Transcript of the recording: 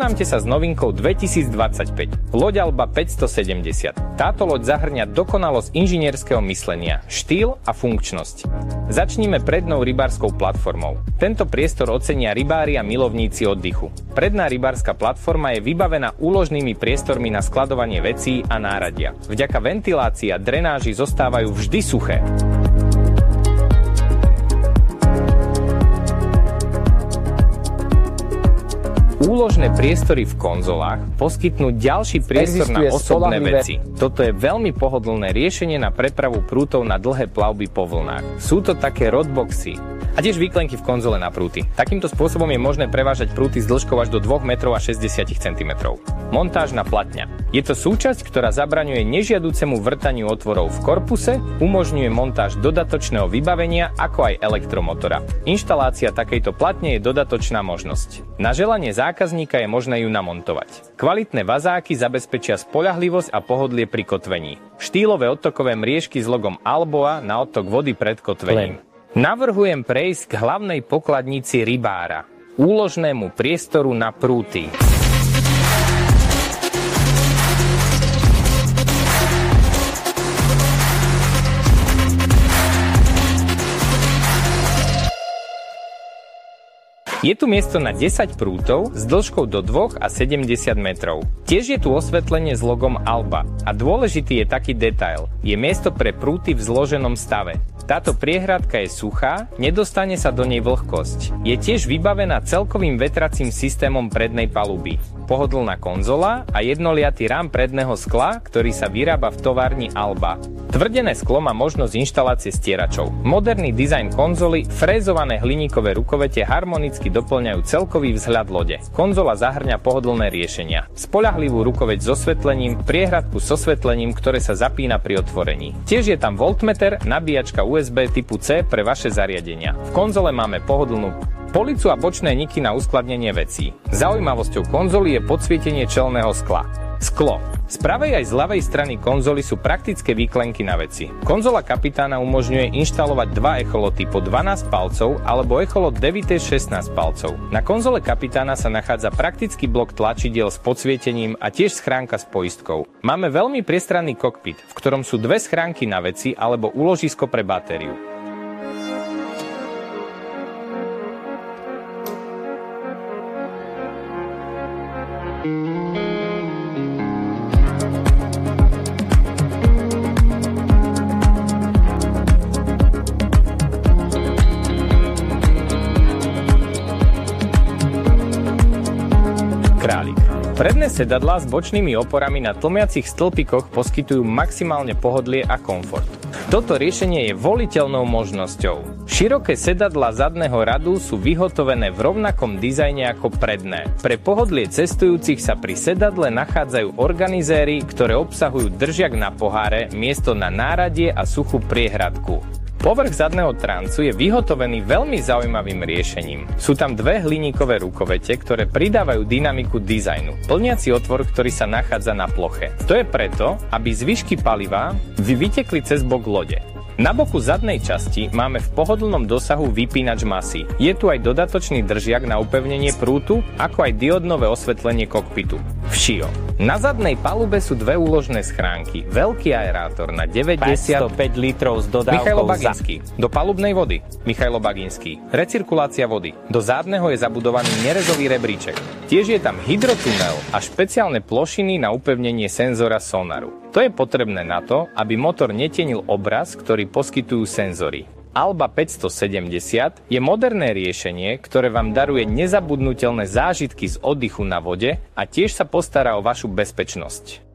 Zoznámte sa s novinkou 2025, loď Alba 570. Táto loď zahŕňa dokonalosť inžinierského myslenia, štýl a funkčnosť. Začníme prednou rybárskou platformou. Tento priestor ocenia rybári a milovníci oddychu. Predná rybárska platforma je vybavená úložnými priestormi na skladovanie vecí a náradia. Vďaka ventilácii a drenáži zostávajú vždy suché. Úložné priestory v konzolách poskytnú ďalší priestor na osobné veci. Toto je veľmi pohodlné riešenie na prepravu prútov na dlhé plavby po vlnách. Sú to také rodboxy a tiež výklenky v konzole na prúty. Takýmto spôsobom je možné prevážať prúty s dĺžkou až do 2 m a 60 cm. Montáž na platňa. Je to súčasť, ktorá zabraňuje nežiaducemu vrtaniu otvorov v korpuse, umožňuje montáž dodatočného vybavenia ako aj elektromotora. Inštalácia takejto platne je dodatočná možnosť. Na želanie zákazníka je možné ju namontovať. Kvalitné vazáky zabezpečia spoľahlivosť a pohodlie pri kotvení. Štýlové odtokové mriežky s logom Alboa na odtok vody pred kotvením. Navrhujem prejsť k hlavnej pokladnici rybára, úložnému priestoru na prúty. Je tu miesto na 10 prútov s dĺžkou do 2 a 70 metrov. Tiež je tu osvetlenie s logom Alba. A dôležitý je taký detail. Je miesto pre prúty v zloženom stave. Táto priehradka je suchá, nedostane sa do nej vlhkosť. Je tiež vybavená celkovým vetracím systémom prednej paluby. Pohodlná konzola a jednoliatý rám predného skla, ktorý sa vyrába v továrni Alba. Tvrdené sklo má možnosť inštalácie stieračov. Moderný dizajn konzoly, frézované hliníkové rukovete harmonicky doplňajú celkový vzhľad lode. Konzola zahŕňa pohodlné riešenia. Spoľahlivú rukoveť s osvetlením, priehradku s osvetlením, ktoré sa zapína pri otvorení. Tiež je tam voltmeter, nabíjačka USB typu C pre vaše zariadenia. V konzole máme pohodlnú policu a bočné niky na uskladnenie vecí. Zaujímavosťou konzoly je podsvietenie čelného skla. Sklo. Z pravej aj z ľavej strany konzoly sú praktické výklenky na veci. Konzola kapitána umožňuje inštalovať dva echoloty po 12 palcov alebo echolot DeVite 16 palcov. Na konzole kapitána sa nachádza praktický blok tlačidiel s podsvietením a tiež schránka s poistkou. Máme veľmi priestranný kokpit, v ktorom sú dve schránky na veci alebo úložisko pre batériu. Králik. Predné sedadlá s bočnými oporami na tlmiacich stĺpikoch poskytujú maximálne pohodlie a komfort. Toto riešenie je voliteľnou možnosťou. Široké sedadlá zadného radu sú vyhotovené v rovnakom dizajne ako predné. Pre pohodlie cestujúcich sa pri sedadle nachádzajú organizéry, ktoré obsahujú držiak na poháre, miesto na náradie a suchú priehradku. Povrch zadného trancu je vyhotovený veľmi zaujímavým riešením. Sú tam dve hliníkové rukovete, ktoré pridávajú dynamiku dizajnu. Plniaci otvor, ktorý sa nachádza na ploche. To je preto, aby zvyšky paliva vytekli cez bok lode. Na boku zadnej časti máme v pohodlnom dosahu vypínač masy. Je tu aj dodatočný držiak na upevnenie prútu, ako aj diódnové osvetlenie kokpitu. Všio. Na zadnej palube sú dve úložné schránky. Veľký aerátor na 95 litrov s dodávkou Michailo Baginský. Do palubnej vody Michailo Baginský. Recirkulácia vody. Do zádneho je zabudovaný nerezový rebríček. Tiež je tam hydrotunel a špeciálne plošiny na upevnenie senzora sonaru. To je potrebné na to, aby motor netienil obraz, ktorý poskytujú senzory. Alba 570 je moderné riešenie, ktoré vám daruje nezabudnutelné zážitky z oddychu na vode a tiež sa postará o vašu bezpečnosť.